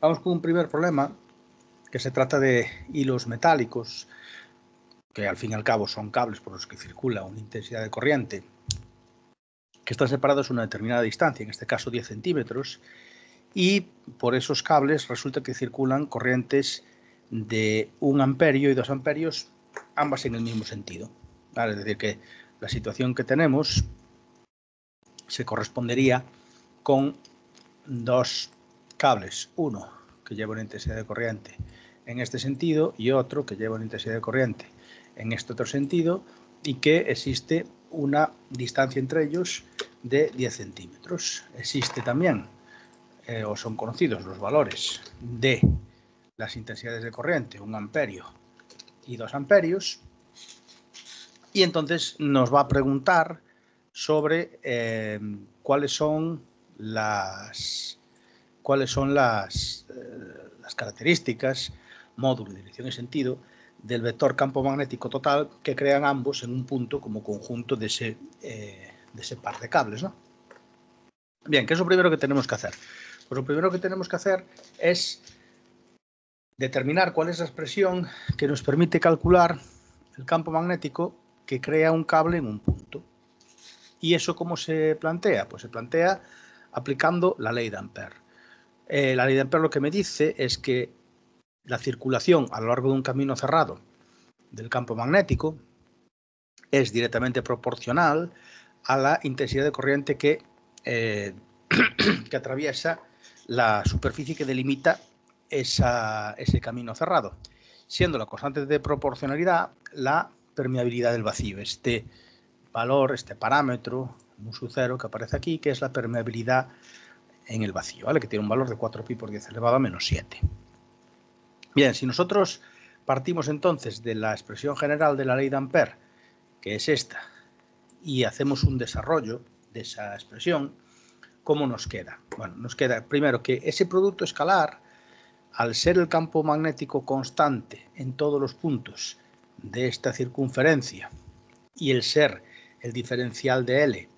Vamos con un primer problema, que se trata de hilos metálicos, que al fin y al cabo son cables por los que circula una intensidad de corriente, que están separados a una determinada distancia, en este caso 10 centímetros, y por esos cables resulta que circulan corrientes de 1 amperio y 2 amperios, ambas en el mismo sentido. ¿Vale? Es decir, que la situación que tenemos se correspondería con dos cables, uno que lleva una intensidad de corriente en este sentido y otro que lleva una intensidad de corriente en este otro sentido, y que existe una distancia entre ellos de 10 centímetros. Existe también, o son conocidos los valores de las intensidades de corriente, 1 amperio y 2 amperios, y entonces nos va a preguntar sobre cuáles son las características, módulo, dirección y sentido del vector campo magnético total que crean ambos en un punto como conjunto de ese par de cables, ¿no? Bien, ¿qué es lo primero que tenemos que hacer? Pues lo primero que tenemos que hacer es determinar cuál es la expresión que nos permite calcular el campo magnético que crea un cable en un punto. ¿Y eso cómo se plantea? Pues se plantea aplicando la ley de Ampère. La ley de Ampère lo que me dice es que la circulación a lo largo de un camino cerrado del campo magnético es directamente proporcional a la intensidad de corriente que atraviesa la superficie que delimita ese camino cerrado, siendo la constante de proporcionalidad la permeabilidad del vacío, este valor, este parámetro, mu cero que aparece aquí, que es la permeabilidad en el vacío, ¿vale? Que tiene un valor de 4pi por 10 elevado a menos 7. Bien, si nosotros partimos entonces de la expresión general de la ley de Ampère, que es esta, y hacemos un desarrollo de esa expresión, ¿cómo nos queda? Bueno, nos queda primero que ese producto escalar, al ser el campo magnético constante en todos los puntos de esta circunferencia y el ser el diferencial de L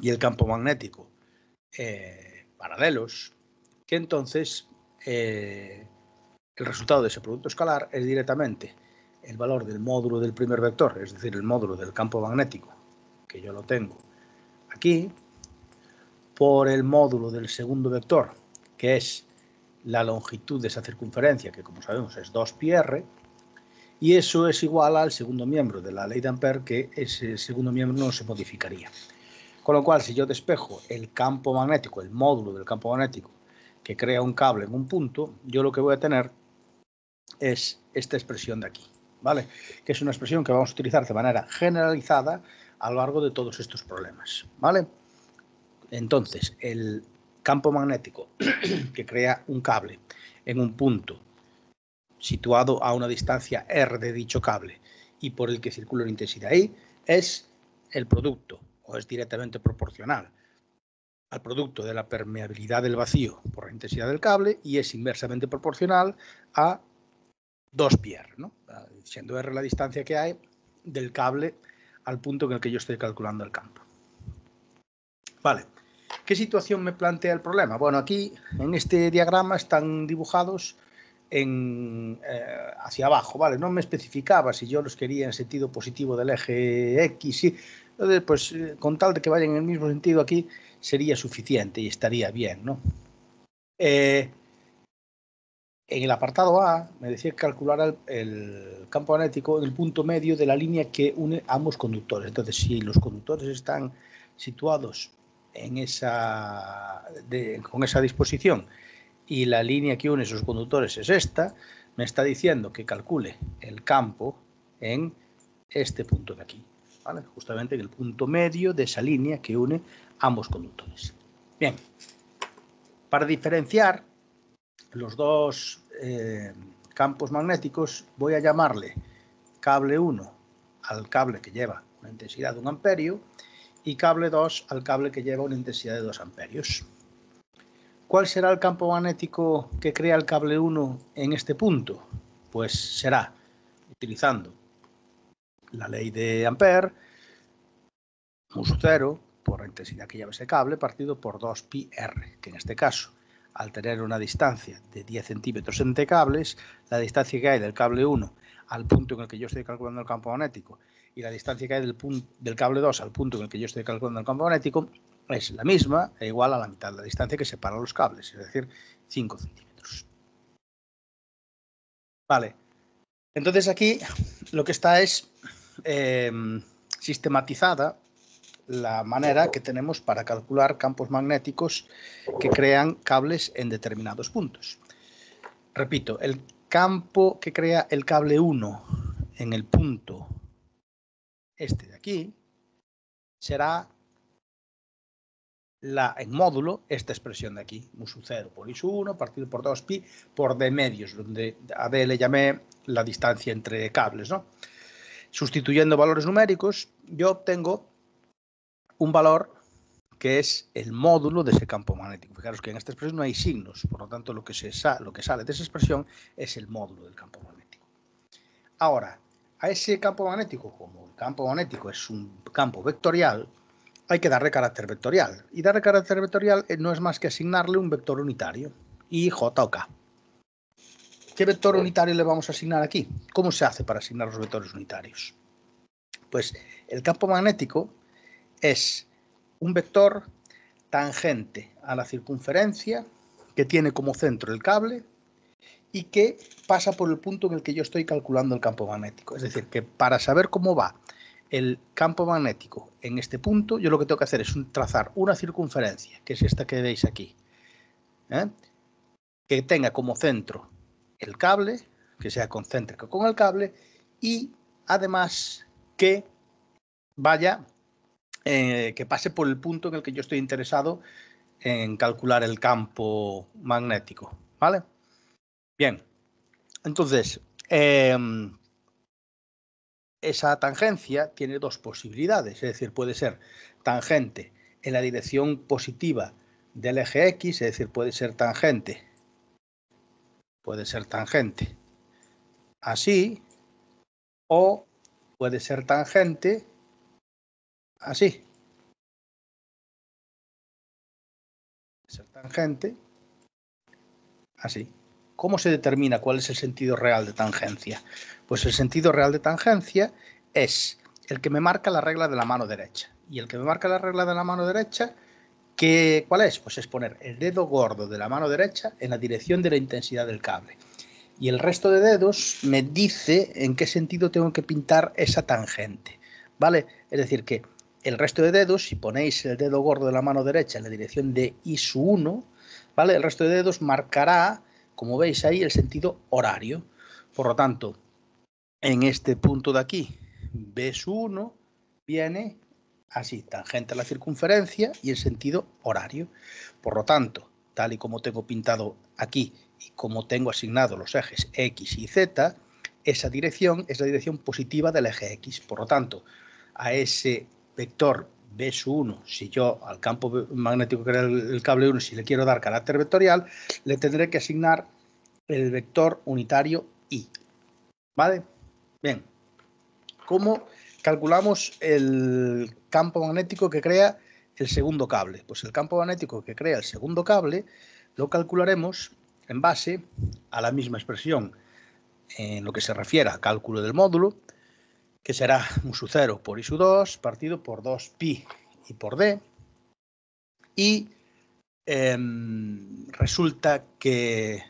y el campo magnético paralelos, que entonces el resultado de ese producto escalar es directamente el valor del módulo del primer vector, es decir, el módulo del campo magnético, que yo lo tengo aquí, por el módulo del segundo vector, que es la longitud de esa circunferencia, que como sabemos es 2πr, y eso es igual al segundo miembro de la ley de Ampère, que ese segundo miembro no se modificaría. Con lo cual, si yo despejo el campo magnético, el módulo del campo magnético que crea un cable en un punto, yo lo que voy a tener es esta expresión de aquí, ¿vale? Que es una expresión que vamos a utilizar de manera generalizada a lo largo de todos estos problemas, ¿vale? Entonces, el campo magnético que crea un cable en un punto situado a una distancia r de dicho cable y por el que circula una intensidad I es el producto, o es directamente proporcional al producto de la permeabilidad del vacío por la intensidad del cable, y es inversamente proporcional a 2πr, ¿no? Siendo r la distancia que hay del cable al punto en el que yo estoy calculando el campo. Vale. ¿Qué situación me plantea el problema? Bueno, aquí en este diagrama están dibujados hacia abajo, ¿vale? No me especificaba si yo los quería en sentido positivo del eje X, ¿sí? Entonces, pues con tal de que vayan en el mismo sentido aquí sería suficiente y estaría bien, ¿no? En el apartado A me decía que calcular el campo magnético en el punto medio de la línea que une ambos conductores. Entonces, si los conductores están situados con esa disposición y la línea que une esos conductores es esta, me está diciendo que calcule el campo en este punto de aquí, ¿vale? Justamente en el punto medio de esa línea que une ambos conductores. Bien, para diferenciar los dos campos magnéticos voy a llamarle cable 1 al cable que lleva una intensidad de 1 amperio y cable 2 al cable que lleva una intensidad de 2 amperios. ¿Cuál será el campo magnético que crea el cable 1 en este punto? Pues será, utilizando la ley de Ampère, mu cero por la intensidad que lleva ese cable partido por 2πr, que en este caso, al tener una distancia de 10 centímetros entre cables, la distancia que hay del cable 1 al punto en el que yo estoy calculando el campo magnético y la distancia que hay del cable 2 al punto en el que yo estoy calculando el campo magnético es la misma e igual a la mitad de la distancia que separa los cables, es decir, 5 centímetros. Vale, entonces aquí lo que está es sistematizada la manera que tenemos para calcular campos magnéticos que crean cables en determinados puntos. Repito, el campo que crea el cable 1 en el punto este de aquí será en módulo esta expresión de aquí, mu0 por I1 partido por 2pi por d medios, donde a d le llamé la distancia entre cables, ¿no? Sustituyendo valores numéricos, yo obtengo un valor que es el módulo de ese campo magnético. Fijaros que en esta expresión no hay signos, por lo tanto lo que sale de esa expresión es el módulo del campo magnético. Ahora, a ese campo magnético, como el campo magnético es un campo vectorial, hay que darle carácter vectorial. Y darle carácter vectorial no es más que asignarle un vector unitario, I, J o K. ¿Qué vector unitario le vamos a asignar aquí? ¿Cómo se hace para asignar los vectores unitarios? Pues el campo magnético es un vector tangente a la circunferencia que tiene como centro el cable y que pasa por el punto en el que yo estoy calculando el campo magnético. Es decir, que para saber cómo va el campo magnético en este punto, yo lo que tengo que hacer es trazar una circunferencia, que es esta que veis aquí, que tenga como centro el cable, que sea concéntrica con el cable y además que vaya, que pase por el punto en el que yo estoy interesado en calcular el campo magnético, ¿vale? Bien, entonces, esa tangencia tiene dos posibilidades, es decir, puede ser tangente en la dirección positiva del eje X, es decir, puede ser tangente así o puede ser tangente así. Puede ser tangente así. ¿Cómo se determina cuál es el sentido real de tangencia? Pues el sentido real de tangencia es el que me marca la regla de la mano derecha. Y el que me marca la regla de la mano derecha, ¿cuál es? Pues es poner el dedo gordo de la mano derecha en la dirección de la intensidad del cable. Y el resto de dedos me dice en qué sentido tengo que pintar esa tangente, ¿vale? Es decir, que el resto de dedos, si ponéis el dedo gordo de la mano derecha en la dirección de I1, ¿vale? El resto de dedos marcará, como veis ahí, el sentido horario. Por lo tanto, en este punto de aquí, B1 viene así, tangente a la circunferencia y el sentido horario. Por lo tanto, tal y como tengo pintado aquí y como tengo asignado los ejes X y Z, esa dirección es la dirección positiva del eje X. Por lo tanto, a ese vector B1, si yo al campo magnético que era el cable 1, si le quiero dar carácter vectorial, le tendré que asignar el vector unitario I. ¿Vale? Bien. ¿Cómo calculamos el campo magnético que crea el segundo cable? Pues el campo magnético que crea el segundo cable lo calcularemos en base a la misma expresión en lo que se refiere a cálculo del módulo, que será mu0 por I2 partido por 2pi y por d. Y resulta que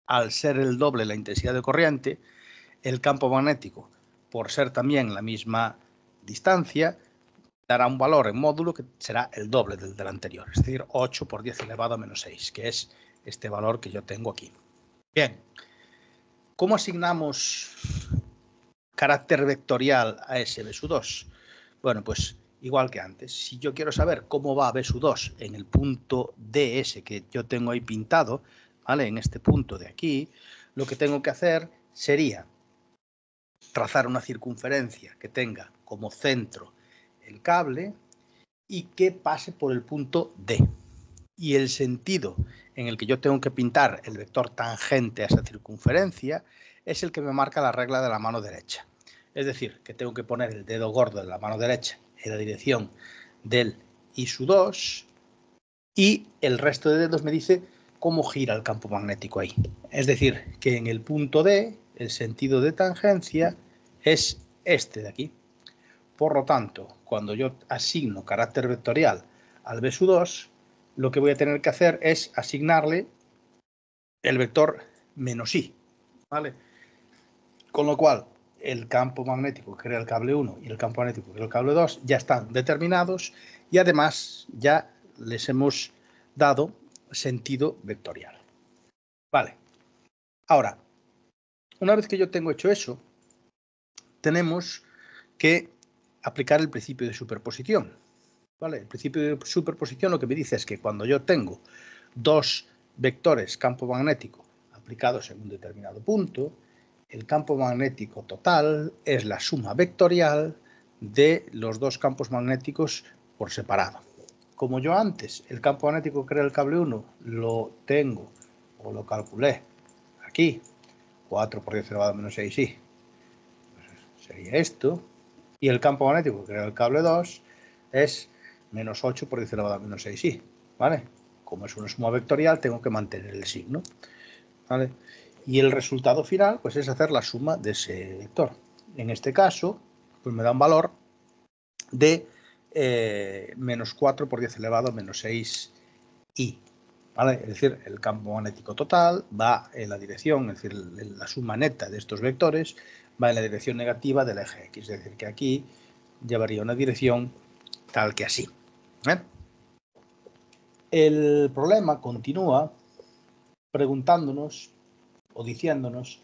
al ser el doble la intensidad de corriente, el campo magnético, por ser también la misma distancia, dará un valor en módulo que será el doble del anterior, es decir, 8 por 10 elevado a menos 6, que es este valor que yo tengo aquí. Bien, ¿cómo asignamos carácter vectorial a ese B2? Bueno, pues igual que antes, si yo quiero saber cómo va B2 en el punto DS que yo tengo ahí pintado, ¿vale? En este punto de aquí, lo que tengo que hacer sería trazar una circunferencia que tenga como centro el cable y que pase por el punto D. Y el sentido en el que yo tengo que pintar el vector tangente a esa circunferencia es el que me marca la regla de la mano derecha. Es decir, que tengo que poner el dedo gordo de la mano derecha en la dirección del I2 y el resto de dedos me dice cómo gira el campo magnético ahí. Es decir, que en el punto D, el sentido de tangencia es este de aquí. Por lo tanto, cuando yo asigno carácter vectorial al B sub 2, lo que voy a tener que hacer es asignarle el vector menos I, ¿vale? Con lo cual, el campo magnético que crea el cable 1 y el campo magnético que crea el cable 2 ya están determinados y además ya les hemos dado sentido vectorial. Vale. Ahora, una vez que yo tengo hecho eso, tenemos que aplicar el principio de superposición. ¿Vale? El principio de superposición lo que me dice es que cuando yo tengo dos vectores campo magnético aplicados en un determinado punto, el campo magnético total es la suma vectorial de los dos campos magnéticos por separado. Como yo antes el campo magnético que era el cable 1 lo tengo o lo calculé aquí, 4 por 10 elevado a menos 6i, pues sería esto, y el campo magnético que era el cable 2 es menos 8 por 10 elevado a menos 6i, ¿vale? Como es una suma vectorial, tengo que mantener el signo, ¿vale? Y el resultado final, pues es hacer la suma de ese vector. En este caso, pues me da un valor de menos 4 por 10 elevado a menos 6i, ¿vale? Es decir, el campo magnético total va en la dirección, es decir, la suma neta de estos vectores va en la dirección negativa del eje X, es decir, que aquí llevaría una dirección tal que así. El problema continúa preguntándonos o diciéndonos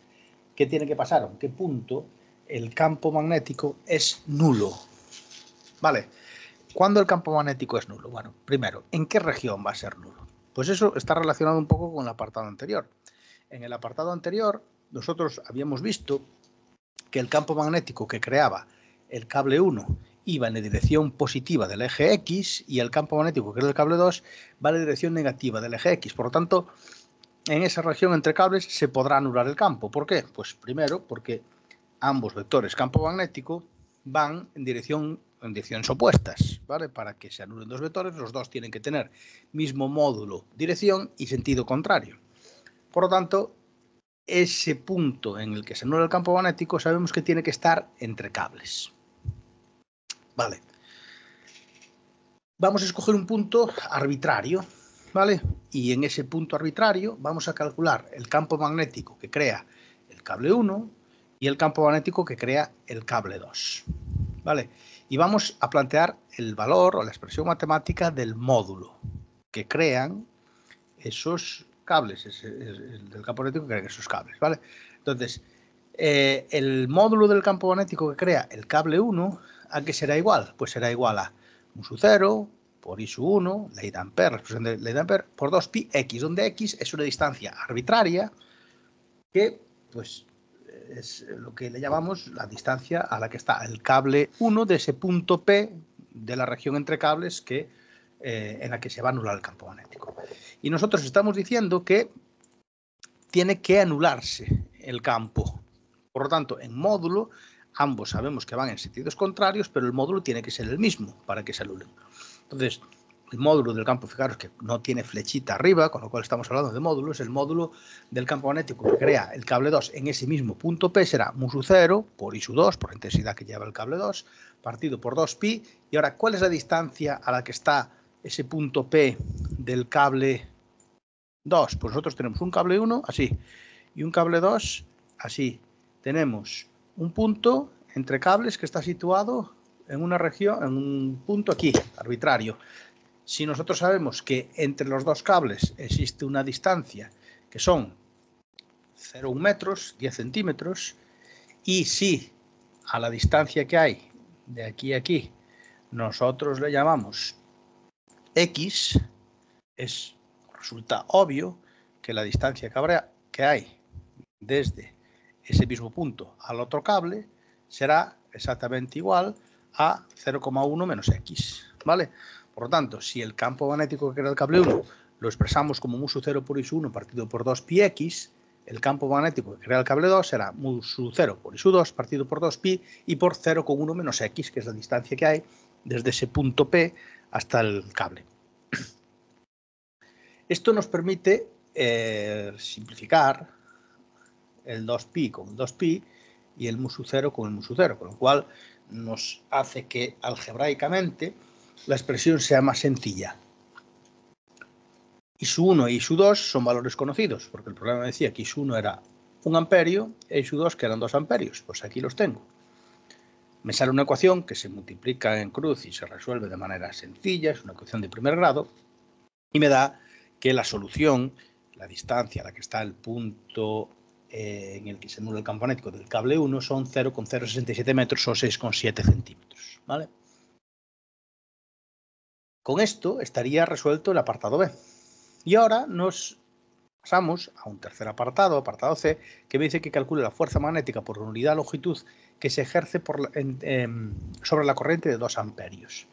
qué tiene que pasar, en qué punto el campo magnético es nulo. Vale, ¿cuándo el campo magnético es nulo? Bueno, primero, ¿en qué región va a ser nulo? Pues eso está relacionado un poco con el apartado anterior. En el apartado anterior, nosotros habíamos visto que el campo magnético que creaba el cable 1 iba en la dirección positiva del eje X y el campo magnético que era el cable 2 va en la dirección negativa del eje X. Por lo tanto, en esa región entre cables se podrá anular el campo. ¿Por qué? Pues primero porque ambos vectores campo magnético van en direcciones opuestas, ¿vale? Para que se anulen dos vectores, los dos tienen que tener mismo módulo, dirección y sentido contrario. Por lo tanto, ese punto en el que se anula el campo magnético sabemos que tiene que estar entre cables. Vale. Vamos a escoger un punto arbitrario, ¿vale? Y en ese punto arbitrario vamos a calcular el campo magnético que crea el cable 1 y el campo magnético que crea el cable 2, ¿vale? Y vamos a plantear el valor o la expresión matemática del módulo que crean esos cables, del campo magnético que crean esos cables, ¿vale? Entonces, el módulo del campo magnético que crea el cable 1, ¿a qué será igual? Pues será igual a mu sub 0 por I sub 1, ley de Ampère, la expresión de ley de Ampère, por 2pi x, donde x es una distancia arbitraria que pues es lo que le llamamos la distancia a la que está el cable 1 de ese punto P de la región entre cables que, en la que se va a anular el campo magnético. Y nosotros estamos diciendo que tiene que anularse el campo. Por lo tanto, en módulo, ambos sabemos que van en sentidos contrarios, pero el módulo tiene que ser el mismo para que se anulen. Entonces, el módulo del campo, fijaros que no tiene flechita arriba, con lo cual estamos hablando de módulos. El módulo del campo magnético que crea el cable 2 en ese mismo punto P será mu sub 0 por I sub 2, por la intensidad que lleva el cable 2, partido por 2pi. Y ahora, ¿cuál es la distancia a la que está ese punto P del cable 2? Pues nosotros tenemos un cable 1 así y un cable 2 así. Tenemos un punto entre cables que está situado en una región, en un punto aquí, arbitrario. Si nosotros sabemos que entre los dos cables existe una distancia que son 0,1 metros, 10 centímetros, y si a la distancia que hay de aquí a aquí nosotros le llamamos X, resulta obvio que la distancia que hay desde ese mismo punto al otro cable será exactamente igual a 0,1 menos X, ¿vale? Por lo tanto, si el campo magnético que crea el cable 1 lo expresamos como mu sub 0 por I sub 1 partido por 2pi x, el campo magnético que crea el cable 2 será mu sub 0 por I sub 2 partido por 2pi y por 0,1 menos X, que es la distancia que hay desde ese punto P hasta el cable. Esto nos permite simplificar el 2pi con el 2pi y el mu sub 0 con el mu sub 0, con lo cual nos hace que algebraicamente la expresión sea más sencilla. I sub 1 y I sub 2 son valores conocidos, porque el programa decía que I sub 1 era 1 amperio e I sub 2 que eran 2 amperios. Pues aquí los tengo. Me sale una ecuación que se multiplica en cruz y se resuelve de manera sencilla, es una ecuación de primer grado, y me da que la solución, la distancia a la que está el punto en el que se anula el campo magnético del cable 1 son 0,067 metros o 6,7 centímetros. ¿Vale? Con esto estaría resuelto el apartado B. Y ahora nos pasamos a un tercer apartado, apartado C, que me dice que calcule la fuerza magnética por unidad de longitud que se ejerce sobre la corriente de 2 amperios.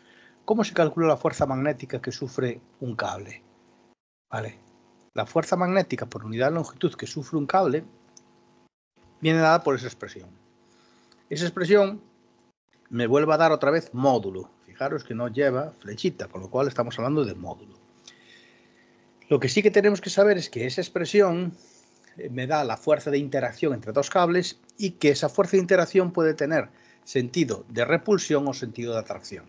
¿Cómo se calcula la fuerza magnética que sufre un cable? Vale. La fuerza magnética por unidad de longitud que sufre un cable viene dada por esa expresión. Esa expresión me vuelve a dar otra vez módulo. Fijaros que no lleva flechita, con lo cual estamos hablando de módulo. Lo que sí que tenemos que saber es que esa expresión me da la fuerza de interacción entre dos cables y que esa fuerza de interacción puede tener sentido de repulsión o sentido de atracción.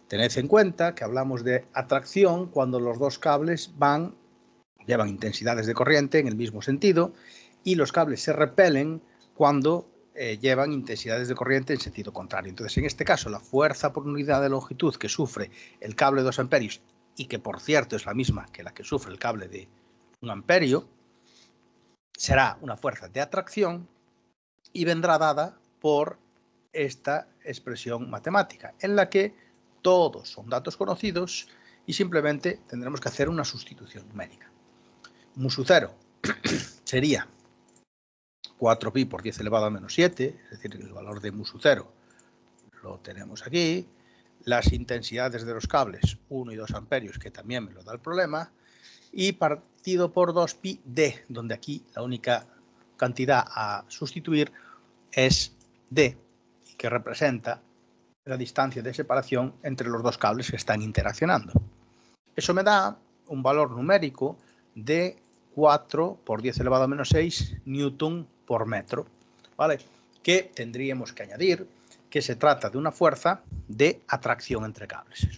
Tened en cuenta que hablamos de atracción cuando los dos cables llevan intensidades de corriente en el mismo sentido y los cables se repelen cuando llevan intensidades de corriente en sentido contrario. Entonces, en este caso, la fuerza por unidad de longitud que sufre el cable de 2 amperios y que, por cierto, es la misma que la que sufre el cable de 1 amperio, será una fuerza de atracción y vendrá dada por esta expresión matemática, en la que todos son datos conocidos y simplemente tendremos que hacer una sustitución numérica. Mu sub 0 sería 4pi por 10 elevado a menos 7, es decir, el valor de mu sub 0 lo tenemos aquí. Las intensidades de los cables 1 y 2 amperios, que también me lo da el problema, y partido por 2pi d, donde aquí la única cantidad a sustituir es d, que representa la distancia de separación entre los dos cables que están interaccionando. Eso me da un valor numérico de 4 por 10 elevado a menos 6 newton por metro, ¿vale? Que tendríamos que añadir que se trata de una fuerza de atracción entre cables.